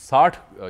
60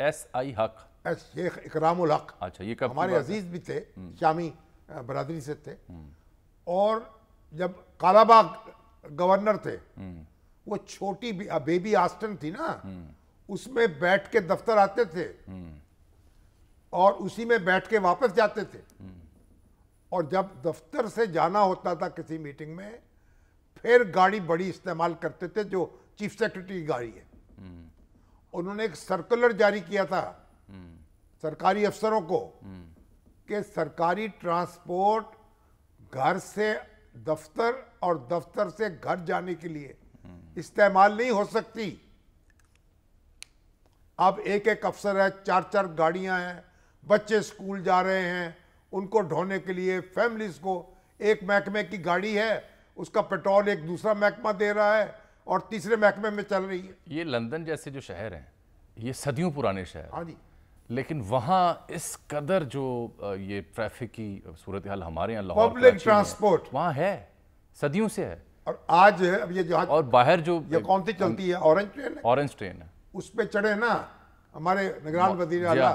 SI حق. شیخ اکرام الحق. اچھا یہ کب ہمارے عزیز بھی تھے, شامی برادری سے تھے, اور جب کالا باغ گورنر تھے, وہ چھوٹی بیبی آسٹن تھی نا, اس میں بیٹھ کے دفتر آتے تھے اور اسی میں بیٹھ کے واپس جاتے تھے, اور جب دفتر سے جانا ہوتا تھا کسی میٹنگ میں, پھر گاڑی بڑی استعمال کرتے تھے جو چیف سیکرٹری کی گاڑی ہے. انہوں نے ایک سرکولر جاری کیا تھا سرکاری افسروں کو کہ سرکاری ٹرانسپورٹ گھر سے دفتر اور دفتر سے گھر جانے کے لیے استعمال نہیں ہو سکتی. اب ایک ایک افسر ہے, 4 گاڑیاں ہیں, بچے اسکول جا رہے ہیں, ان کو ڈھونے کے لیے فیملیز کو ایک محکمے کی گاڑی ہے, اس کا پیٹرول ایک دوسرا محکمہ دے رہا ہے اور تیسرے محکمے میں چل رہی ہے. یہ لندن جیسے جو شہر ہیں, یہ صدیوں پرانے شہر, ہاں جی, لیکن وہاں اس قدر جو یہ ٹریفک کی صورتحال ہمارے یہاں لاہور پبلک ٹرانسپورٹ وہاں ہے, صدیوں سے ہے. اور آج اب یہ جہاں اور باہر جو یہ کون سی چلتی ہے, اورنج ٹرین ہے, اورنج ٹرین ہے, اس پہ چڑھے نا ہمارے نگران وزیر اعلیٰ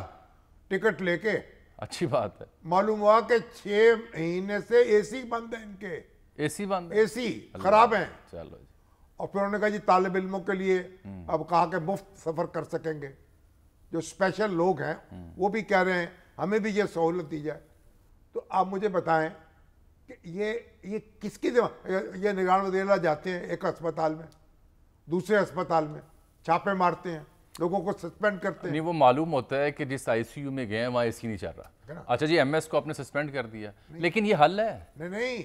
ٹکٹ لے کے, اچھی بات ہے, معلوم ہوا کہ 6 مہینے سے اے سی بند ہیں, ان کے اے سی بند, اے سی خراب ہیں. چلو جی. اور پھر انہوں نے کہا جی طالب علموں کے لیے اب کہا کہ مفت سفر کر سکیں گے. جو اسپیشل لوگ ہیں وہ بھی کہہ رہے ہیں ہمیں بھی یہ سہولت دی جائے. تو آپ مجھے بتائیں کہ یہ کس کی ذمہ, یہ نگران وزیر اعلیٰ جاتے ہیں ایک اسپتال میں, دوسرے اسپتال میں چھاپے مارتے ہیں, لوگوں کو سسپینڈ کرتے ہیں. نہیں, وہ معلوم ہوتا ہے کہ جس ICU میں گئے ہیں وہاں AC نہیں چل رہا. اچھا جی, MS کو آپ نے سسپینڈ کر دیا, لیکن یہ حل ہے نہیں,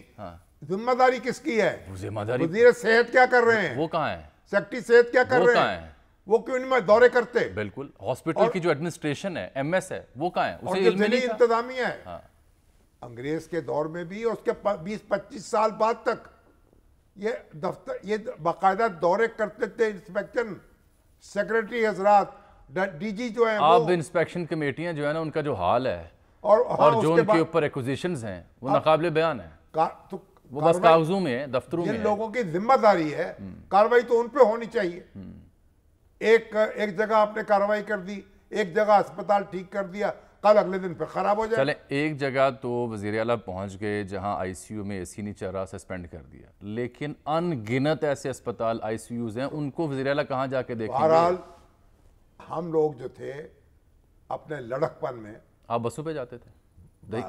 ذمہ داری کس کی ہے؟ ذمہ داری وزیر صحت کیا کر رہے ہیں, وہ کہاں ہے, سیکٹری صحت کیا کر رہے ہیں, وہ کیوں ان میں دورے کرتے؟ بالکل, ہاسپٹل کی جو ایڈمنسٹریشن ہے, MS ہے, وہ کہاں ہے, اور اسے جو علم نہیں تھا. انتظامیہ ہے, انگریز کے دور میں بھی اور اس کے 20-25 سال بعد تک یہ دفتر یہ باقاعدہ دورے کرتے تھے, انسپیکشن سیکریٹری حضرات, DG جو ہیں, اب انسپیکشن کمیٹیاں جو ہے نا, ان کا جو حال ہے اور جو ان کے اوپر ایکوزیشنز ہیں وہ ناقابل بیان ہے. وہ بس کاغذوں میں ہے, دفتروں میں جن ہے. لوگوں کی ذمہ داری ہے کاروائی تو ان پہ ہونی چاہیے. ایک جگہ آپ نے کاروائی کر دی, ایک جگہ اسپتال ٹھیک کر دیا, کل اگلے دن پہ خراب ہو جائے. چلیں, ایک جگہ تو وزیر اعلیٰ پہنچ گئے جہاں ICU میں AC نہیں چل رہا, سسپینڈ کر دیا, لیکن ان گنت ایسے اسپتال ICUs ہیں, ان کو وزیر اعلیٰ کہاں جا کے دیکھیں گے؟ بہرحال ہم لوگ جو تھے اپنے لڑک پن میں, آپ بسوں پہ جاتے تھے,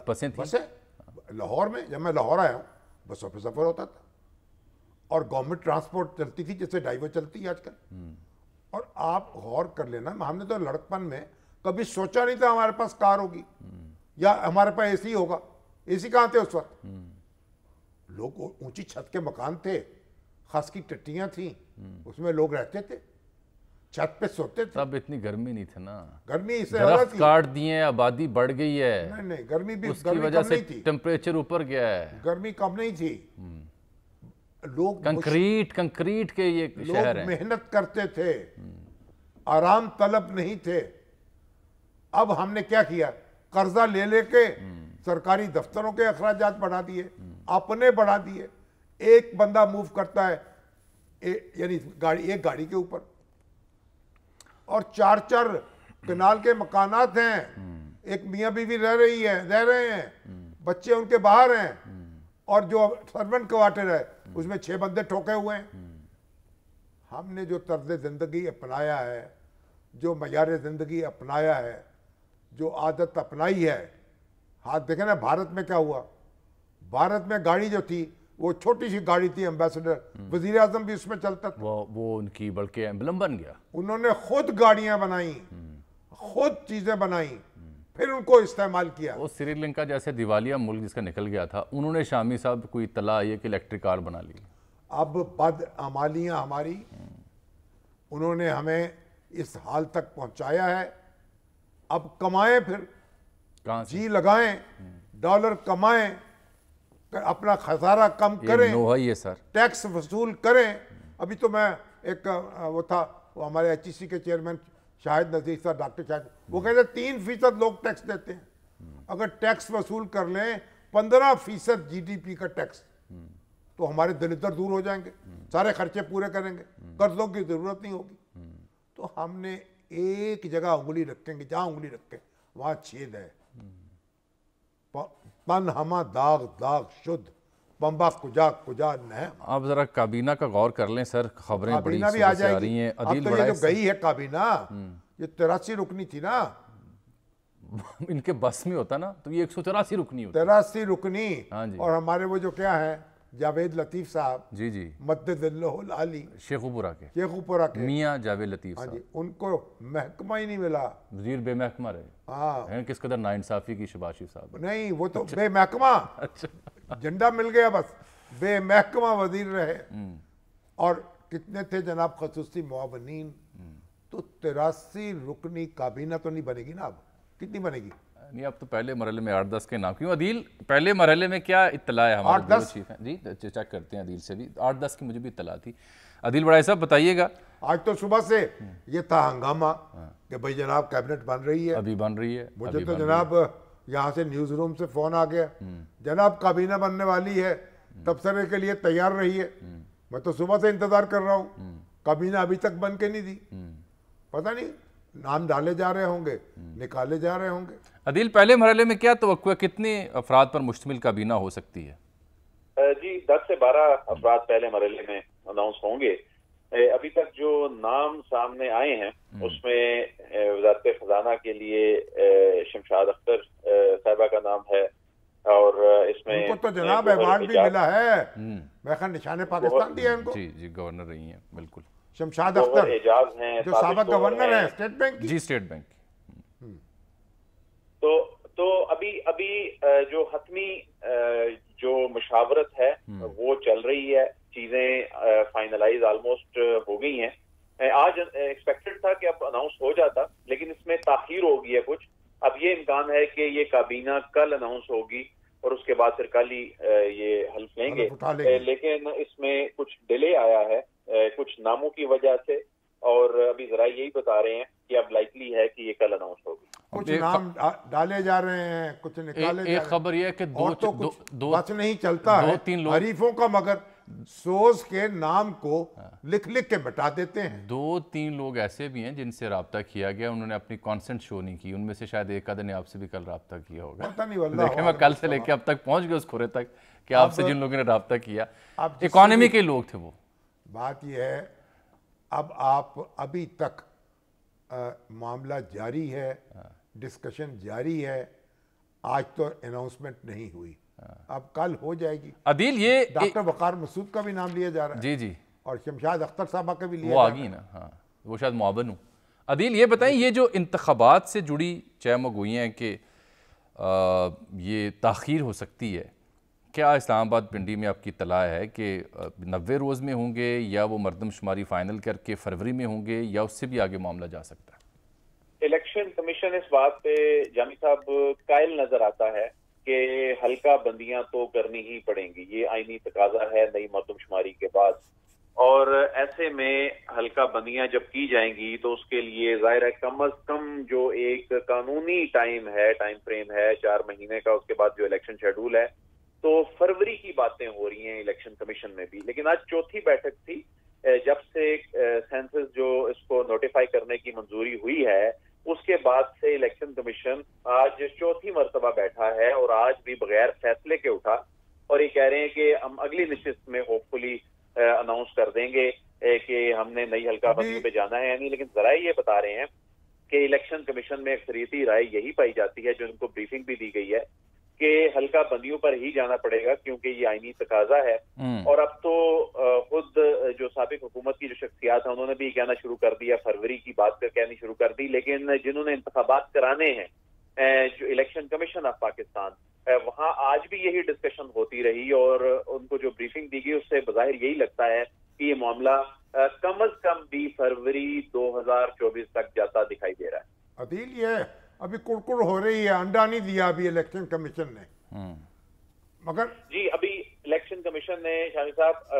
بسیں تھیں لاہور میں, جب میں لاہور آیا ہوں بسوں پہ سفر ہوتا تھا, اور گورنمنٹ ٹرانسپورٹ چلتی تھی جیسے ڈائیو چلتی ہے آج کل. اور آپ غور کر لینا, ہم نے تو لڑکپن میں کبھی سوچا نہیں تھا ہمارے پاس کار ہوگی یا ہمارے پاس AC ہوگا. AC کہاں تھے اس وقت؟ لوگ اونچی چھت کے مکان تھے, خاص کی ٹٹیاں تھیں, اس میں لوگ رہتے تھے, چھت پہ سوتے تھے. تب اتنی گرمی نہیں تھی نا, گرمی اس سے درخت کاٹ دیے, آبادی بڑھ گئی ہے, نہیں, گرمی بھی اس کی وجہ سے ٹیمپریچر اوپر گیا ہے, گرمی کم نہیں تھی. لوگ کنکریٹ کے یہ شہر ہیں, محنت کرتے تھے, آرام طلب نہیں تھے. اب ہم نے کیا کیا, قرضہ لے لے کے سرکاری دفتروں کے اخراجات بڑھا دیے, اپنے بڑھا دیے. ایک بندہ موو کرتا ہے یعنی ایک گاڑی کے اوپر, اور 4 کنال کے مکانات ہیں, ایک میاں بیوی رہ رہے ہیں, بچے ان کے باہر ہیں, اور جو سرونٹ کوارٹر ہے اس میں 6 بندے ٹھوکے ہوئے ہیں. ہم نے جو طرز زندگی اپنایا ہے, جو معیار زندگی اپنایا ہے, جو عادت اپنائی ہے, ہاتھ دیکھیں نا بھارت میں کیا ہوا. بھارت میں گاڑی جو تھی وہ چھوٹی سی گاڑی تھی, ایمبیسڈر, وزیر اعظم بھی اس میں چلتا تھا. وہ ان کی بلکہ ایمبلم بن گیا. انہوں نے خود گاڑیاں بنائیں, خود چیزیں بنائیں, پھر ان کو استعمال کیا. وہ سری لنکا جیسے دیوالیہ ملک جس کا نکل گیا تھا, انہوں نے شامی صاحب کوئی اطلاع آئی ہے کہ الیکٹرک کار بنا لی. اب بدعمالیاں ہماری, انہوں نے ہمیں اس حال تک پہنچایا ہے. اب کمائیں, پھر جی لگائیں, ڈالر کمائیں, اپنا خسارہ کم کریں, ٹیکس وصول کریں. ابھی تو میں ایک وہ تھا, وہ ہمارے HEC کے چیئرمین شاہد نذیر صاحب, ڈاکٹر شاہد, وہ کہتے ہیں 3% لوگ ٹیکس دیتے ہیں. اگر ٹیکس وصول کر لیں 15% GDP کا ٹیکس, تو ہمارے دلدر دور ہو جائیں گے, سارے خرچے پورے کریں گے, قرضوں کی ضرورت نہیں ہوگی. تو ہم نے ایک جگہ انگلی رکھیں گے, جہاں انگلی رکھیں وہاں چھید ہے. پن ہما داغ داغ شد پمبا کجا کجا نہ. آپ ذرا کابینہ کا غور کر لیں سر, خبریں بڑی کابینہ بھی آ صبح سے جائے آ رہی ہیں. گی. اب عدیل تو یہ بڑائے جو گئی ہے کابینہ, یہ 83 رکنی تھی نا, ان کے بس میں ہوتا نا تو یہ 184 رکنی ہوتی. 83 رکنی. ہاں جی. اور ہمارے وہ جو کیا ہیں جاوید لطیف صاحب, جی جی, مدد اللہ العالی, شیخوپورہ کے شیخوپورہ کے, میاں جاوید لطیف ہاں صاحب, جی, ان کو محکمہ ہی نہیں ملا. وزیر بے محکمہ رہے ہاں ہیں. کس قدر ناانصافی کی شہباز شریف صاحب. نہیں, وہ تو بے محکمہ, جھنڈا مل گیا بس, بے محکمہ وزیر رہے. اور کتنے تھے جناب خصوصی معاونین. تو 83 رکنی کابینہ تو نہیں بنے گی نا. اب کتنی بنے گی؟ نہیں, اب تو پہلے مرحلے میں 8-10 کے نام. کیوں عدیل, پہلے مرحلے میں کیا اطلاع ہے ہمارے بیورو چیف ہیں جی, چیک کرتے ہیں عدیل سے بھی. 8-10 کی مجھے بھی اطلاع تھی. عدیل بڑائے صاحب بتائیے گا. آج تو صبح سے یہ تھا ہنگامہ کہ بھئی جناب کیبنٹ بن رہی ہے. ابھی بن رہی ہے. مجھے تو جناب یہاں سے نیوز روم سے فون آ گیا, جناب کابینہ بننے والی ہے, تبصرے کے لیے تیار رہیے. میں تو صبح سے انتظار کر رہا ہوں, کابینہ ابھی تک بن کے نہیں دی. پتہ نہیں نام ڈالے جا رہے ہوں گے, نکالے جا رہے ہوں گے. عدیل, پہلے مرحلے میں کیا توقع ہے, کتنے افراد پر مشتمل کابینہ ہو سکتی ہے؟ جی 10 سے 12 افراد پہلے مرحلے میں اناؤنس ہوں گے. ابھی تک جو نام سامنے آئے ہیں اس میں وزارت خزانہ کے لیے شمشاد اختر صاحبہ کا نام ہے, اور اس میں ان کو تو جناب ایوارڈ بھی ملا ہے, میں خیال نشان پاکستان دیا ہے ان کو. جی جی, گورنر رہی ہیں بالکل. شمشاد اختر اعجاز ہیں, جو سابق گورنر ہیں اسٹیٹ بینک کی. جی, اسٹیٹ بینک. تو ابھی جو حتمی جو مشاورت ہے وہ چل رہی ہے. چیزیں فائنلائز آلموسٹ ہو گئی ہیں. آج ایکسپیکٹڈ تھا کہ اب اناؤنس ہو جاتا, لیکن اس میں تاخیر ہو گئی ہے کچھ. اب یہ امکان ہے کہ یہ کابینہ کل اناؤنس ہوگی اور اس کے بعد پھر کل ہی یہ حلف لیں گے. لیکن اس میں کچھ ڈیلے آیا ہے کچھ ناموں کی وجہ سے, اور ابھی ذرائع یہی بتا رہے ہیں کہ اب لائکلی ہے کہ یہ کل اناؤنس ہوگی. کچھ نام ڈالے جا رہے ہیں, کچھ نکالے جا رہے ہیں. ایک خبر یہ ہے کہ بس نہیں چلتا ہے حریفوں کا, مگر سوز کے نام کو لکھ لکھ کے بتا دیتے ہیں. 2-3 لوگ ایسے بھی ہیں جن سے رابطہ کیا گیا, انہوں نے اپنی کانسنٹ شو نہیں کی. ان میں سے شاید ایک آدھے نے آپ سے بھی کل رابطہ کیا ہوگا. پتہ نہیں واللہ, دیکھیں میں کل سے لے کے اب تک پہنچ گیا اس کھرے تک کہ آپ سے جن لوگوں نے رابطہ کیا اکانومی کے لوگ تھے. وہ بات یہ ہے, اب آپ ابھی تک معاملہ جاری ہے, ڈسکشن جاری ہے. آج تو اناؤنسمنٹ نہیں ہوئی, اب کل ہو جائے گی. عدیل, یہ ڈاکٹر وقار مسعود کا بھی نام لیا جا رہا ہے. جی جی, اور شمشاد اختر صاحبہ کا بھی لیا وہ آگئی نا. ہاں, وہ شاید معاون ہوں. عدیل, یہ بتائیں, یہ جو انتخابات سے جڑی چہم گوئیاں ہیں کہ یہ تاخیر ہو سکتی ہے, کیا اسلام آباد پنڈی میں آپ کی اطلاع ہے کہ 90 روز میں ہوں گے, یا وہ مردم شماری فائنل کر کے فروری میں ہوں گے, یا اس سے بھی آگے معاملہ جا سکتا ہے؟ الیکشن کمیشن اس بات پہ جامی صاحب قائل نظر آتا ہے کہ حلقہ بندیاں تو کرنی ہی پڑیں گی. یہ آئینی تقاضا ہے نئی مردم شماری کے بعد, اور ایسے میں حلقہ بندیاں جب کی جائیں گی تو اس کے لیے ظاہر ہے کم از کم جو ایک قانونی ٹائم فریم ہے 4 مہینے کا, اس کے بعد جو الیکشن شیڈول ہے, تو فروری کی باتیں ہو رہی ہیں الیکشن کمیشن میں بھی. لیکن آج چوتھی بیٹھک تھی جب سے سینسس جو اس کو نوٹیفائی کرنے کی منظوری ہوئی ہے, اس کے بعد سے الیکشن کمیشن آج چوتھی مرتبہ بیٹھا ہے, اور آج بھی بغیر فیصلے کے اٹھا, اور یہ کہہ رہے ہیں کہ ہم اگلی نشست میں ہوپ فلی اناؤنس کر دیں گے کہ ہم نے نئی حلقہ بندیوں پہ جانا ہے یا نہیں. لیکن ذرائع یہ بتا رہے ہیں کہ الیکشن کمیشن میں اکثریتی رائے یہی پائی جاتی ہے, جو ان کو بریفنگ بھی دی گئی ہے, کہ حلقہ بندیوں پر ہی جانا پڑے گا کیونکہ یہ آئینی تقاضا ہے. اور اب تو خود جو سابق حکومت کی جو شخصیات ہیں انہوں نے بھی کہنا شروع کر دیا, فروری کی بات کہنی شروع کر دی. لیکن جنہوں نے انتخابات کرانے ہیں, جو الیکشن کمیشن آف پاکستان, وہاں آج بھی یہی ڈسکشن ہوتی رہی, اور ان کو جو بریفنگ دی گئی اس سے بظاہر یہی لگتا ہے کہ یہ معاملہ کم از کم بھی فروری 2024 تک جاتا دکھائی دے رہا ہے. عدیل, یہ ابھی کڑکڑ ہو رہی ہے, انڈا نہیں دیا ابھی الیکشن کمیشن نے, مگر جی ابھی الیکشن کمیشن نے شامی صاحب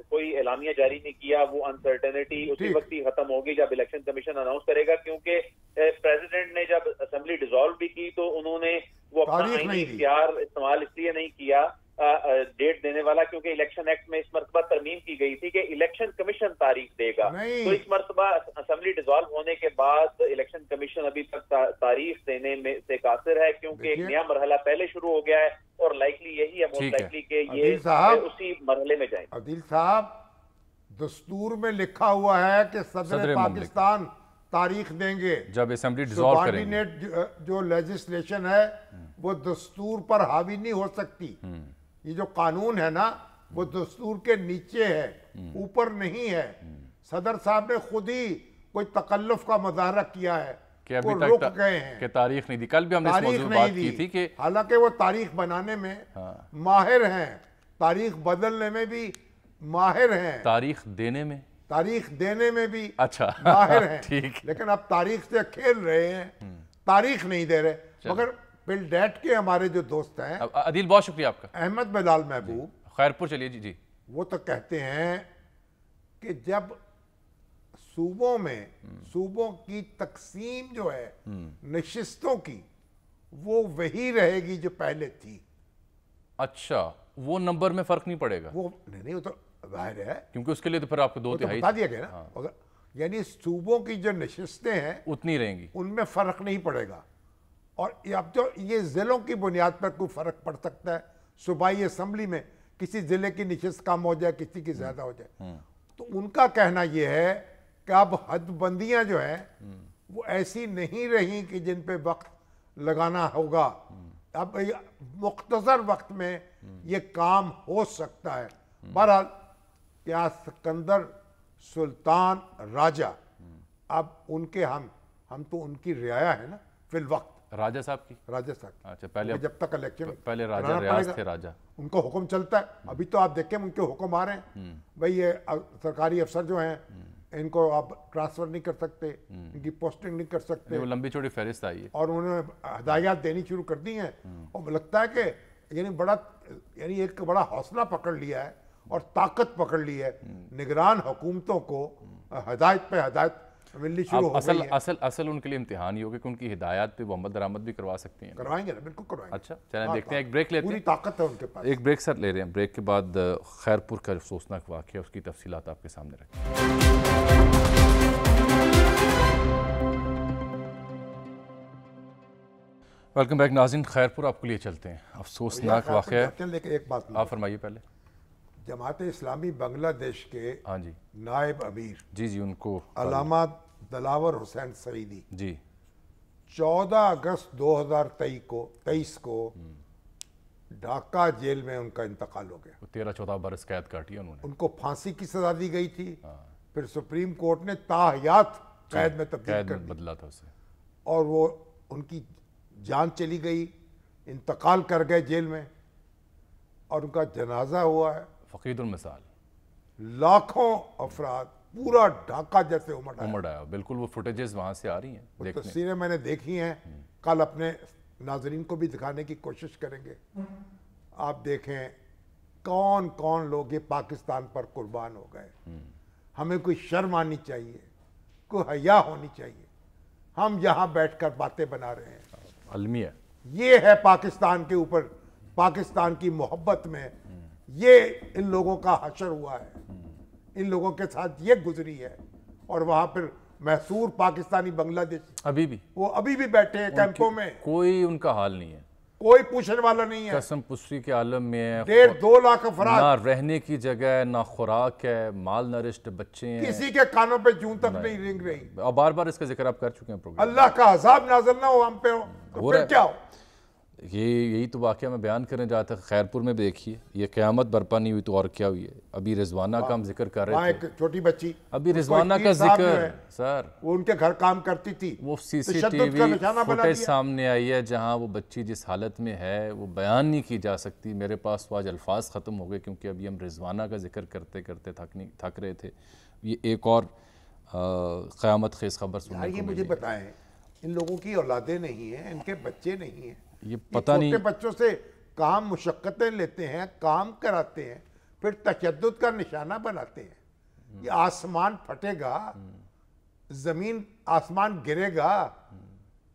کوئی اعلامیہ جاری نہیں کیا. وہ انسرٹینٹی اسی وقت ہی ختم ہوگی جب الیکشن کمیشن اناؤنس کرے گا, کیونکہ پریزیڈنٹ نے جب اسمبلی ڈیزالو بھی کی تو انہوں نے وہ اپنا آئینی اختیار استعمال اس لیے نہیں کیا ڈیٹ دینے والا, کیونکہ الیکشن ایکٹ میں اس مرتبہ ترمیم کی گئی تھی کہ الیکشن کمیشن تاریخ دے گا. تو اس مرتبہ اسمبلی ڈیزالو ہونے کے بعد الیکشن کمیشن ابھی تک تاریخ دینے میں سے قاصر ہے، کیونکہ ایک نیا مرحلہ پہلے شروع ہو گیا ہے اور لائکلی یہی ہے، موسٹ لائکلی کہ یہ اسی مرحلے میں جائیں۔ عدیل صاحب، دستور میں لکھا ہوا ہے کہ صدر پاکستان تاریخ دیں گے جب اسمبلی ڈیزالو کریں گے۔ سبارڈینیٹ جو لیجسلیشن ہے وہ دستور پر حاوی نہیں ہو سکتی۔ یہ جو قانون ہے نا وہ دستور کے نیچے ہے، اوپر نہیں ہے۔ صدر صاحب نے خود ہی کوئی تکلف کا مظاہرہ کیا ہے کہ ابھی وہ رک تک گئے ہیں کہ تاریخ نہیں دی۔ کل بھی ہم نے اس موضوع پر بات کی تھی کہ حالانکہ وہ تاریخ بنانے میں ماہر ہیں، تاریخ بدلنے میں بھی ماہر ہیں، تاریخ دینے میں بھی اچھا ماہر ہیں، ٹھیک۔ لیکن اب تاریخ سے کھیل رہے ہیں، تاریخ نہیں دے رہے۔ مگر بل ڈیٹ کے ہمارے جو دوست ہیں، عدیل بہت شکریہ آپ کا۔ احمد بلال محبوب، خیرپور چلیے جی۔ وہ تو کہتے ہیں کہ جب صوبوں میں صوبوں کی تقسیم جو ہے نشستوں کی وہ وہی رہے گی جو پہلے تھی۔ اچھا، وہ نمبر میں فرق نہیں پڑے گا؟ وہ نہیں، وہ تو ظاہر ہے، کیونکہ اس کے لیے تو پھر آپ کو دو تہائی بتا دیا گیا نا، یعنی صوبوں کی جو نشستیں ہیں اتنی رہیں گی، ان میں فرق نہیں پڑے گا۔ اور اب جو یہ ضلعوں کی بنیاد پر کوئی فرق پڑ سکتا ہے، صوبائی اسمبلی میں کسی ضلع کی نشست کم ہو جائے، کسی کی زیادہ ہو جائے، تو ان کا کہنا یہ ہے کہ اب حد بندیاں جو ہیں وہ ایسی نہیں رہیں کہ جن پہ وقت لگانا ہوگا، اب مختصر وقت میں یہ کام ہو سکتا ہے۔ بہرحال کیا سکندر سلطان راجہ، اب ان کے ہم تو ان کی رعایا ہے نا فی الوقت، راجہ صاحب کی، راجہ صاحب، اچھا پہلے جب تک الیکشن پہلے راجہ ریاض تھے، راجہ ان کو حکم چلتا ہے۔ ابھی تو آپ دیکھیں ان کے حکم آ رہے ہیں، بھئی یہ سرکاری افسر جو ہیں ان کو آپ ٹرانسفر نہیں کر سکتے، ان کی پوسٹنگ نہیں کر سکتے، وہ لمبی چوڑی فہرست آئی ہے، اور انہوں نے ہدایات دینی شروع کر دی ہیں۔ اور لگتا ہے کہ یعنی ایک بڑا حوصلہ پکڑ لیا ہے اور طاقت پکڑ لی ہے، نگران حکومتوں کو ہدایت پہ ہدایت ملنی شروع ہو گئی ہے۔ اصل ان کے لیے امتحان یہ ہوگا کہ ان کی ہدایات پہ وہ عمل درآمد بھی کروا سکتے ہیں۔ کروائیں گے نا، بالکل کروائیں گے۔ اچھا چلیں دیکھتے ہیں، ایک بریک لیتے ہیں، پوری طاقت ہے ان کے پاس۔ ایک بریک سر لے رہے ہیں، بریک کے بعد خیرپور کا افسوسناک واقعہ، اس کی تفصیلات آپ کے سامنے رکھیں۔ ویلکم بیک ناظرین، خیرپور آپ کے لیے چلتے ہیں، افسوسناک واقعہ ہے۔ لیکن ایک بات آپ فرمائیے پہلے۔ جماعت اسلامی بنگلہ دیش کے ہاں جی، نائب امیر جی ان کو علامہ دلاور حسین سعیدی جی 14 اگست 2023 کو ڈھاکہ جیل میں ان کا انتقال ہو گیا۔ 13-14 برس قید کاٹی انہوں نے، ان کو پھانسی کی سزا دی گئی تھی، پھر سپریم کورٹ نے تاحیات قید میں تبدیل کر دی بدلا تھا اسے، اور وہ ان کی جان چلی گئی، انتقال کر گئے جیل میں، اور ان کا جنازہ ہوا ہے۔ فقید المثال، لاکھوں افراد، پورا ڈھاکہ جیسے امڑ آیا، بالکل وہ فوٹیجز وہاں سے آ رہی ہیں، وہ تصویریں میں نے دیکھی ہیں، کل اپنے ناظرین کو بھی دکھانے کی کوشش کریں گے۔ آپ دیکھیں کون کون لوگ یہ پاکستان پر قربان ہو گئے۔ ہمیں کوئی شرم آنی چاہیے، کوئی حیا ہونی چاہیے۔ ہم یہاں بیٹھ کر باتیں بنا رہے ہیں، المیہ، یہ ہے پاکستان کے اوپر، پاکستان کی محبت میں یہ ان لوگوں کا حشر ہوا ہے، ان لوگوں کے ساتھ یہ گزری ہے۔ اور وہاں پر محصور پاکستانی بنگلہ دیشی ابھی بھی وہ ابھی بھی بیٹھے ہیں کیمپوں میں، کوئی ان کا حال نہیں ہے، کوئی پوچھنے والا نہیں ہے۔ قسم پشری کے عالم میں ہے، 1.5-2 لاکھ افراد، نہ رہنے کی جگہ ہے، نہ خوراک ہے، مال نرشٹ بچے ہیں، کسی کے کانوں پہ جون تک نہیں رنگ رہی۔ اور بار بار اس کا ذکر آپ کر چکے ہیں پروگرام، اللہ کا عذاب نازل نہ ہو ہم پہ، تو پھر کیا ہو؟ یہی تو واقعہ میں بیان کرنے جاتا ہے۔ خیرپور میں دیکھیے، یہ قیامت برپا نہیں ہوئی تو اور کیا ہوئی ہے۔ ابھی رضوانہ کا ہم ذکر کر وہاں رہے تھے، ایک چھوٹی بچی، ابھی رضوانہ کا ذکر سر، وہ ان کے گھر کام کرتی تھی، وہ سی سی ٹی تشدد کا وی نشانہ بنا فوٹیج دیا۔ سامنے آئی ہے جہاں وہ بچی جس حالت میں ہے وہ بیان نہیں کی جا سکتی۔ میرے پاس تو آج الفاظ ختم ہو گئے، کیونکہ ابھی ہم رضوانہ کا ذکر کرتے کرتے تھک رہے تھے۔ یہ ایک اور قیامت خیز خبر سننے یہ کو مجھے ملی، بتائیں، ان لوگوں کی اولادیں نہیں ہیں، ان کے بچے نہیں ہیں، یہ پتہ نہیں، چھوٹے بچوں سے کام مشقتیں لیتے ہیں، کام کراتے ہیں، پھر تشدد کا نشانہ بناتے ہیں۔ یہ آسمان پھٹے گا، زمین آسمان گرے گا،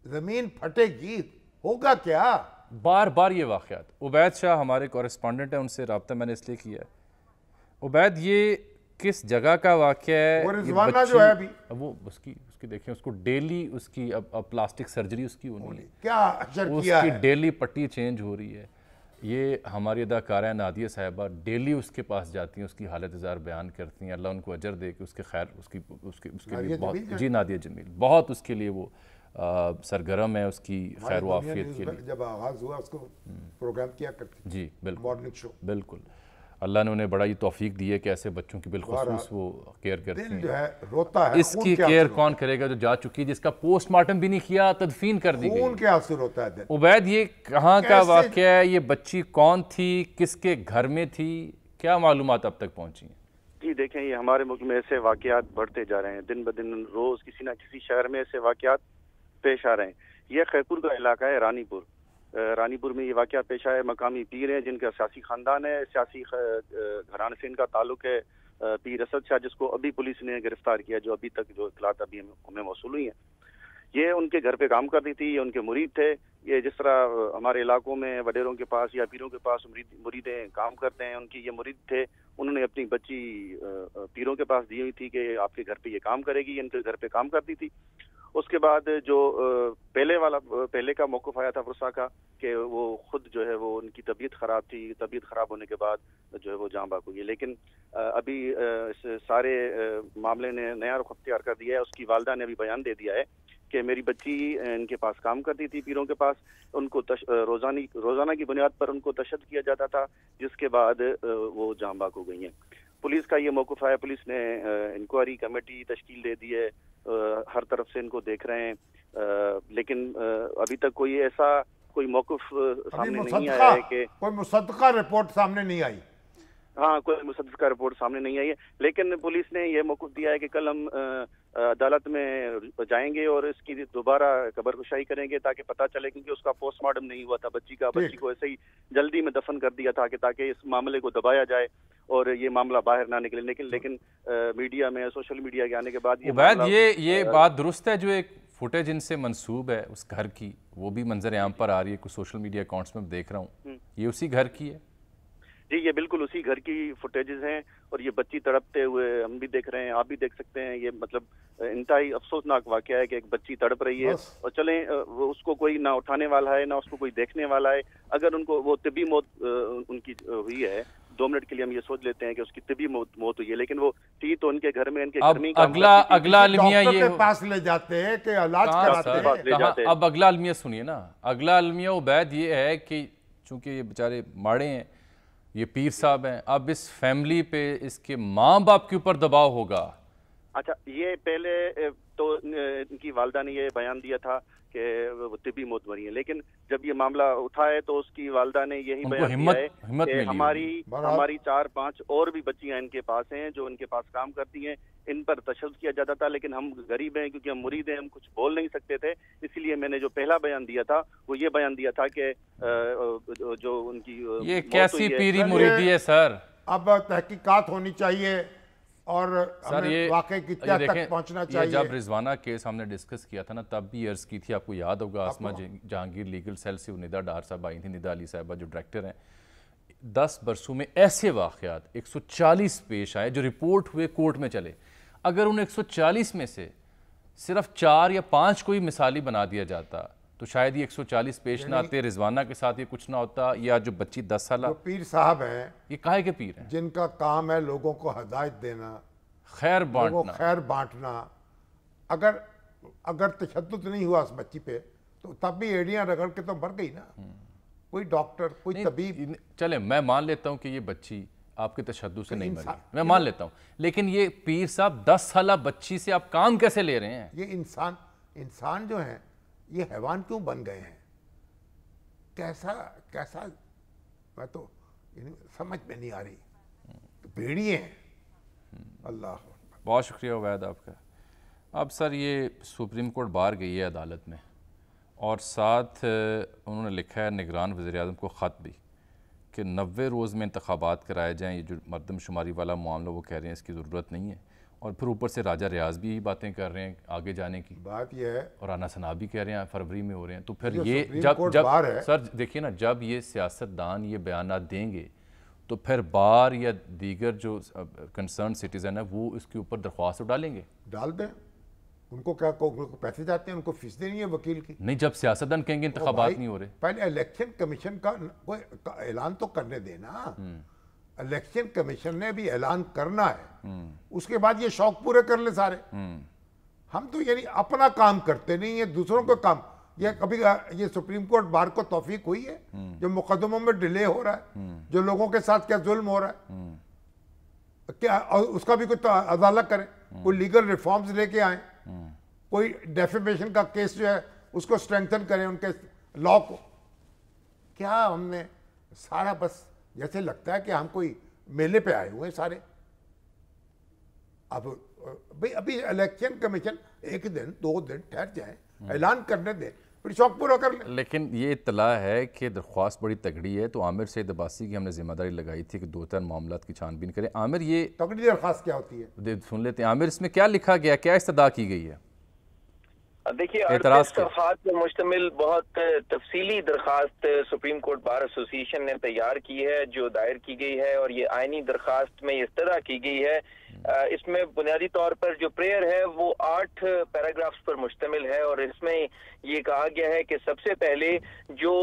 زمین پھٹے گی، ہوگا کیا؟ بار بار یہ واقعات۔ عبید شاہ ہمارے کورسپونڈنٹ ہیں، ان سے رابطہ میں نے اس لیے کیا ہے۔ عبید، یہ کس جگہ کا واقعہ ہے؟ وہ رضوانہ جو ہے ابھی، وہ اس کی کی دیکھیں اس کو ڈیلی اس کی اب پلاسٹک سرجری اس کی ہونی ہے, کیا اثر اس کیا کی ہے. ڈیلی پٹی چینج ہو رہی ہے. یہ ہماری اداکارہ نادیہ صاحبہ ڈیلی اس کے پاس جاتی ہیں, اس کی حالت زار بیان کرتی ہیں, اللہ ان کو اجر دے کہ اس کے خیر اس کے لیے بہت, جی نادیہ جمیل بہت اس کے لیے وہ سرگرم ہے, اس کی خیر و عافیت کے لیے. جب آغاز ہوا اس کو پروگرام کیا کرتی, جی بالکل مارننگ شو. بالکل, اللہ نے انہیں بڑا یہ توفیق دی ہے کہ ایسے بچوں کی بالخصوص وہ کیئر کرتی ہیں. دل جو ہے روتا ہے. اس کی کیئر کون کرے گا جو جا چکی, جس کا پوسٹ مارٹم بھی نہیں کیا, تدفین کر دی گئی. خون کے آنسو روتا ہے دل. عبید یہ کہاں کا واقعہ ہے, یہ بچی کون تھی, کس کے گھر میں تھی, کیا معلومات اب تک پہنچی ہیں؟ جی دیکھیں, یہ ہمارے ملک میں ایسے واقعات بڑھتے جا رہے ہیں, دن بدن روز کسی نہ کسی شہر میں ایسے واقعات پیش آ رہے ہیں. یہ خیرپور کا علاقہ ہے, رانی پور. رانی پور میں یہ واقعہ پیش آیا. مقامی پیر ہیں جن کا سیاسی خاندان ہے, سیاسی گھرانے سے ان کا تعلق ہے. پیر اسد شاہ جس کو ابھی پولیس نے گرفتار کیا, جو ابھی تک جو اطلاعات ابھی ہمیں موصول ہوئی ہیں, یہ ان کے گھر پہ کام کرتی تھی, یہ ان کے مرید تھے. یہ جس طرح ہمارے علاقوں میں وڈیروں کے پاس یا پیروں کے پاس مریدیں کام کرتے ہیں, ان کی یہ مرید تھے. انہوں نے اپنی بچی پیروں کے پاس دی ہوئی تھی کہ آپ کے گھر پہ یہ کام کرے گی, ان کے گھر پہ کام کرتی تھی. اس کے بعد جو پہلے کا موقف آیا تھا فرسا کا, کہ وہ خود جو ہے وہ ان کی طبیعت خراب تھی, طبیعت خراب ہونے کے بعد جو ہے وہ جاں بحق ہوئی. لیکن ابھی اس سارے معاملے نے نیا رخ اختیار کر دیا ہے. اس کی والدہ نے ابھی بیان دے دیا ہے کہ میری بچی ان کے پاس کام کرتی تھی, پیروں کے پاس. ان کو روزانہ کی بنیاد پر ان کو تشدد کیا جاتا تھا, جس کے بعد وہ جاں بحق ہو گئی ہیں. پولیس کا یہ موقف ہے, پولیس نے انکوائری کمیٹی تشکیل دے دی ہے, ہر طرف سے ان کو دیکھ رہے ہیں, لیکن ابھی تک کوئی موقف سامنے نہیں آیا ہے کہ کوئی مصدقہ رپورٹ سامنے نہیں آئی. ہاں, کوئی مصدقہ رپورٹ سامنے نہیں آئی ہے. لیکن پولیس نے یہ موقف دیا ہے کہ کل ہم عدالت میں جائیں گے اور اس کی دوبارہ قبر کشائی کریں گے تاکہ پتہ چلے, کیونکہ اس کا پوسٹ مارٹم نہیں ہوا تھا بچی کا. بچی کو ایسے ہی جلدی میں دفن کر دیا تھا کہ تاکہ اس معاملے کو دبایا جائے اور یہ معاملہ باہر نہ نکلے. لیکن میڈیا میں, سوشل میڈیا کے آنے کے بعد یہ بات درست ہے, جو ایک فوٹیج ان سے منسوب ہے اس گھر کی, وہ بھی منظر عام پر آ رہی ہے, کچھ سوشل میڈیا اکاؤنٹس میں دیکھ رہا ہوں, یہ اسی گھر کی ہے. جی یہ بالکل اسی گھر کی فوٹیجز ہیں, اور یہ بچی تڑپتے ہوئے ہم بھی دیکھ رہے ہیں, آپ بھی دیکھ سکتے ہیں. یہ مطلب انتہائی افسوسناک واقعہ ہے کہ ایک بچی تڑپ رہی ہے, اور چلیں اس کو کوئی نہ اٹھانے والا ہے, نہ اس کو کوئی دیکھنے والا ہے. اگر ان کو وہ طبی موت ان کی ہوئی ہے, 2 منٹ کے لیے ہم یہ سوچ لیتے ہیں کہ اس کی طبی موت ہوئی ہے, لیکن وہ تھی تو ان کے گھر میں, ان کے گھر میں اگلا المیہ یہ کے پاس لے جاتے ہیں کہ علاج کراتے ہیں. اب اگلا المیہ سنیے نا, اگلا المیہ عبید یہ ہے کہ چونکہ یہ بیچارے ماڑے ہیں, یہ پیر صاحب ہیں, اب اس فیملی پہ اس کے ماں باپ کے اوپر دباؤ ہوگا. اچھا, یہ پہلے تو ان کی والدہ نے یہ بیان دیا تھا کہ وہ طبی موت مری ہے, لیکن جب یہ معاملہ اٹھا ہے تو اس کی والدہ نے یہی بیان دیا ہے کہ ہماری 4-5 اور بھی بچیاں ان کے پاس ہیں جو ان کے پاس کام کرتی ہیں, ان پر تشدد کیا جاتا تھا, لیکن ہم غریب ہیں, کیونکہ ہم مرید ہیں, ہم کچھ بول نہیں سکتے تھے, اسی لیے میں نے جو پہلا بیان دیا تھا وہ یہ بیان دیا تھا کہ جو ان کی یہ کیسی پیری مریدی ہے سر. اب تحقیقات ہونی چاہیے اور ہمیں واقعے کی تہ تک پہنچنا چاہیے. جب رضوانہ کیس ہم نے ڈسکس کیا تھا نا, تب بھی عرض کی تھی, آپ کو یاد ہوگا, آسمہ جہانگیر لیگل سیل سے ندا ڈار صاحب آئی تھی, ندا علی صاحبہ جو ڈائریکٹر ہیں. 10 برسوں میں ایسے واقعات 140 پیش آئے جو رپورٹ ہوئے, کورٹ میں چلے. اگر ان 140 میں سے صرف 4 یا 5 کوئی مثالی بنا دیا جاتا تو شاید یہ 140 پیش نہ آتے, رضوانہ کے ساتھ یہ کچھ نہ ہوتا, یا جو بچی 10 سالہ. جو پیر صاحب ہیں, یہ کاہے کے پیر ہیں, جن کا کام ہے لوگوں کو ہدایت دینا, خیر بانٹنا. اگر تشدد نہیں ہوا اس بچی پہ تو تب بھی ایڑیاں رگڑ کے تو مر گئی نا. کوئی ڈاکٹر, کوئی طبیب. چلے میں مان لیتا ہوں کہ یہ بچی آپ کے تشدد سے نہیں مری, میں مان لیتا ہوں, لیکن یہ پیر صاحب 10 سالہ بچی سے آپ کام کیسے لے رہے ہیں؟ یہ انسان جو ہیں یہ حیوان کیوں بن گئے ہیں؟ کیسا میں تو سمجھ میں نہیں آ رہی. بھیڑیے ہیں. اللہ بہت شکریہ عبید آپ کا. اب سر یہ سپریم کورٹ بار گئی ہے عدالت میں, اور ساتھ انہوں نے لکھا ہے نگران وزیر اعظم کو خط بھی کہ 90 روز میں انتخابات کرائے جائیں. یہ جو مردم شماری والا معاملہ وہ کہہ رہے ہیں اس کی ضرورت نہیں ہے, اور پھر اوپر سے راجہ ریاض بھی یہی باتیں کر رہے ہیں آگے جانے کی. بات یہ ہے, اور رانا ثنا بھی کہہ رہے ہیں فروری میں ہو رہے ہیں. تو پھر یہ جب سر دیکھیے نا, جب یہ سیاستدان یہ بیانات دیں گے تو پھر بار یا دیگر جو کنسرن سٹیزن ہے وہ اس کے اوپر درخواست ڈالیں گے. ڈال دیں, ان کو کیا پیسے جاتے ہیں, ان کو فیس دینی ہے وکیل کی؟ نہیں, جب سیاستدان کہیں گے انتخابات نہیں ہو رہے. پہلے الیکشن کمیشن کا اعلان تو کرنے دینا. الیکشن کمیشن نے بھی اعلان کرنا ہے, اس کے بعد یہ شوق پورے کر لے سارے. ہم تو یعنی اپنا کام کرتے نہیں ہیں, دوسروں کا کام. یہ کبھی یہ سپریم کورٹ بار کو توفیق ہوئی ہے جو مقدموں میں ڈیلے ہو رہا ہے, جو لوگوں کے ساتھ کیا ظلم ہو رہا ہے, کیا اس کا بھی کوئی ازالہ کریں, کوئی لیگل ریفارمز لے کے آئیں, کوئی ڈیفیمیشن کا کیس جو ہے اس کو اسٹرینگتھن کریں ان کے لا کو. کیا ہم نے سارا بس جیسے لگتا ہے کہ ہم کوئی میلے پہ آئے ہوئے ہیں سارے. اب ابھی الیکشن کمیشن 1 دن 2 دن ٹھہر جائیں, اعلان کرنے دیں, پھر شوق پورا کر لیں. لیکن یہ اطلاع ہے کہ درخواست بڑی تگڑی ہے, تو عامر سعید عباسی کی ہم نے ذمہ داری لگائی تھی کہ 2-3 معاملات کی چھان بین کریں. عامر, یہ تگڑی درخواست کیا ہوتی ہے سن لیتے ہیں. عامر, اس میں کیا لکھا گیا, کیا استدعا کی گئی ہے؟ دیکھیے, 38 صفحات پر مشتمل بہت تفصیلی درخواست سپریم کورٹ بار ایسوسی ایشن نے تیار کی ہے, جو دائر کی گئی ہے, اور یہ آئینی درخواست میں استدعا کی گئی ہے. اس میں بنیادی طور پر جو پریئر ہے وہ 8 پیراگرافز پر مشتمل ہے, اور اس میں یہ کہا گیا ہے کہ سب سے پہلے جو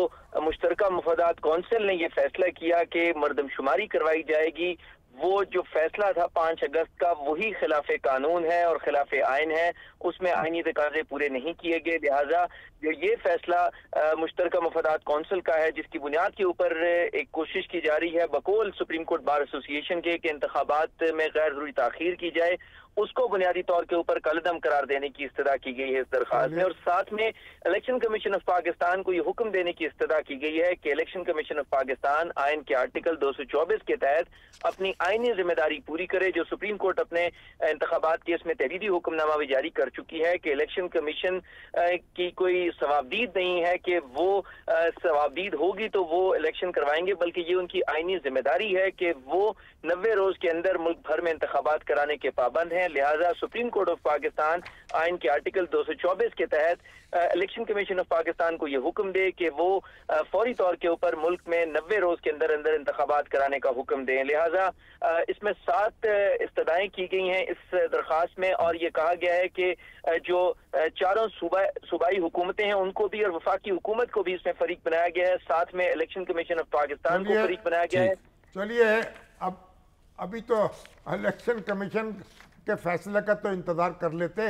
مشترکہ مفادات کونسل نے یہ فیصلہ کیا کہ مردم شماری کروائی جائے گی, وہ جو فیصلہ تھا 5 اگست کا وہی خلاف قانون ہے اور خلاف آئین ہے. اس میں آئینی تقاضے پورے نہیں کیے گئے, لہٰذا جو یہ فیصلہ مشترکہ مفادات کونسل کا ہے, جس کی بنیاد کے اوپر ایک کوشش کی جا رہی ہے بقول سپریم کورٹ بار ایسوسی ایشن کے کہ انتخابات میں غیر ضروری تاخیر کی جائے, اس کو بنیادی طور کے اوپر کالعدم قرار دینے کی استدعا کی گئی ہے اس درخواست میں. اور ساتھ میں الیکشن کمیشن آف پاکستان کو یہ حکم دینے کی استدعا کی گئی ہے کہ الیکشن کمیشن آف پاکستان آئین کے آرٹیکل 224 کے تحت اپنی آئینی ذمہ داری پوری کرے, جو سپریم کورٹ اپنے انتخابات کیس میں تحریری حکم نامہ بھی جاری کر چکی ہے کہ الیکشن کمیشن کی کوئی ثوابدید نہیں ہے کہ وہ ثوابدید ہوگی تو وہ الیکشن کروائیں گے, بلکہ یہ ان کی آئینی ذمہ داری ہے کہ وہ 90 روز کے اندر ملک بھر میں انتخابات کرانے کے پابند ہیں. لہٰذا سپریم کورٹ آف پاکستان آئین کے آرٹیکل 224 کے تحت الیکشن کمیشن آف پاکستان کو یہ حکم دے کہ وہ فوری طور کے اوپر ملک میں 90 روز کے اندر اندر انتخابات کرانے کا حکم دیں. لہٰذا اس میں 7 استدعائیں کی گئی ہیں اس درخواست میں, اور یہ کہا گیا ہے کہ جو 4 صوبائی حکومتیں ہیں ان کو بھی اور وفاقی حکومت کو بھی اس میں فریق بنایا گیا ہے, ساتھ میں الیکشن کمیشن آف پاکستان کو فریق بنایا گیا ہے. چلیے, ابھی تو الیکشن کمیشن کے فیصلے کا تو انتظار کر لیتے,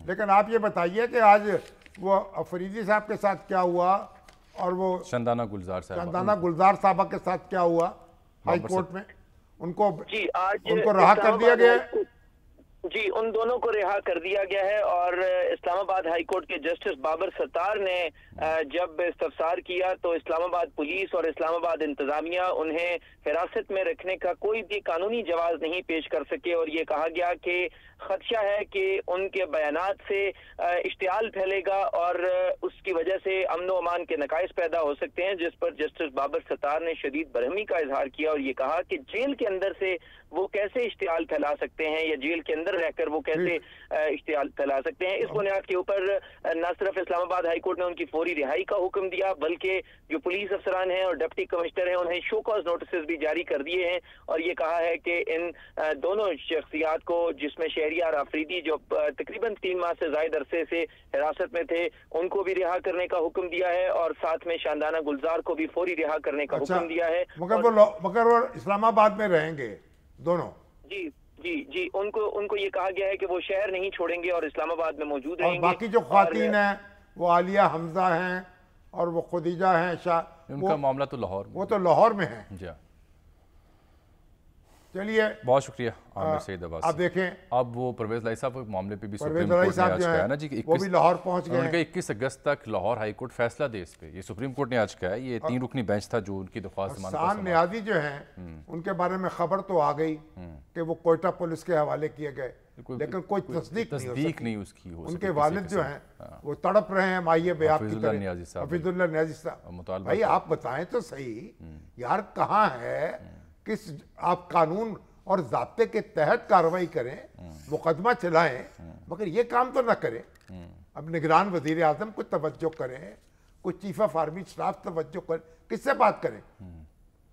لیکن آپ یہ بتائیے کہ آج وہ افریدی صاحب کے ساتھ کیا ہوا اور وہ شندانہ گلزار صاحبہ کے ساتھ کیا ہوا ہائی کورٹ میں. ان کو رہا کر دیا گیا ہے. جی, ان دونوں کو رہا کر دیا گیا ہے, اور اسلام آباد ہائی کورٹ کے جسٹس بابر ستار نے جب استفسار کیا تو اسلام آباد پولیس اور اسلام آباد انتظامیہ انہیں حراست میں رکھنے کا کوئی بھی قانونی جواز نہیں پیش کر سکے, اور یہ کہا گیا کہ خدشہ ہے کہ ان کے بیانات سے اشتعال پھیلے گا اور اس کی وجہ سے امن و امان کے نقائص پیدا ہو سکتے ہیں, جس پر جسٹس بابر ستار نے شدید برہمی کا اظہار کیا اور یہ کہا کہ جیل کے اندر سے وہ کیسے اشتعال پھیلا سکتے ہیں یا جیل کے اندر رہ کر وہ کیسے اشتعال پھیلا سکتے ہیں. اس بنیاد کے اوپر نہ صرف اسلام آباد ہائی کورٹ نے ان کی فوری رہائی کا حکم دیا, بلکہ جو پولیس افسران ہیں اور ڈپٹی کمشنر ہیں انہیں شو کاز نوٹسز بھی جاری کر دیے ہیں, اور یہ کہا ہے کہ ان دونوں شخصیات کو, جس میں شہریار آفریدی جو تقریباً 3 ماہ سے زائد عرصے سے حراست میں تھے, ان کو بھی رہا کرنے کا حکم دیا ہے, اور ساتھ میں شاندانہ گلزار کو بھی فوری رہا کرنے کا حکم دیا ہے. مگر وہ اسلام آباد میں رہیں گے دونوں؟ جی جی جی, ان کو یہ کہا گیا ہے کہ وہ شہر نہیں چھوڑیں گے اور اسلام آباد میں موجود رہیں گے. باقی جو خواتین ہیں وہ عالیہ حمزہ ہیں اور وہ خدیجہ ہیں, ان کا معاملہ تو لاہور میں, وہ تو لاہور میں ہیں. جی, چلیے بہت شکریہ عامر سعید عباسی. آپ دیکھیں اب وہ پرویز لائی صاحب کے معاملے پہ بھی پرویز لائی صاحب جو ہیں وہ بھی لاہور پہنچ گئے. انہوں نے کہا 21 اگست تک لاہور ہائی کورٹ فیصلہ دے اس پہ. یہ سپریم کورٹ نے آج کہا ہے, یہ 3 رکنی بینچ تھا جو ان کی درخواست ضمانت پر حسان نیازی جو ہیں ان کے بارے میں خبر تو آ گئی کہ وہ کوئٹہ پولیس کے حوالے کیے گئے, لیکن کوئی تصدیق نہیں اس کی. ان کے والد جو ہیں وہ تڑپ رہے ہیں مائیے بیاب کی طرح. حفیظ اللہ نیازی صاحب, بھائی آپ بتائیں تو صحیح یار, کہاں ہے کس آپ قانون اور ضابطے کے تحت کارروائی کریں, مقدمہ چلائیں, مگر یہ کام تو نہ کریں. اب نگران وزیر اعظم کو توجہ کریں, کوئی چیف آف آرمی اسٹاف توجہ کریں, کس سے بات کریں؟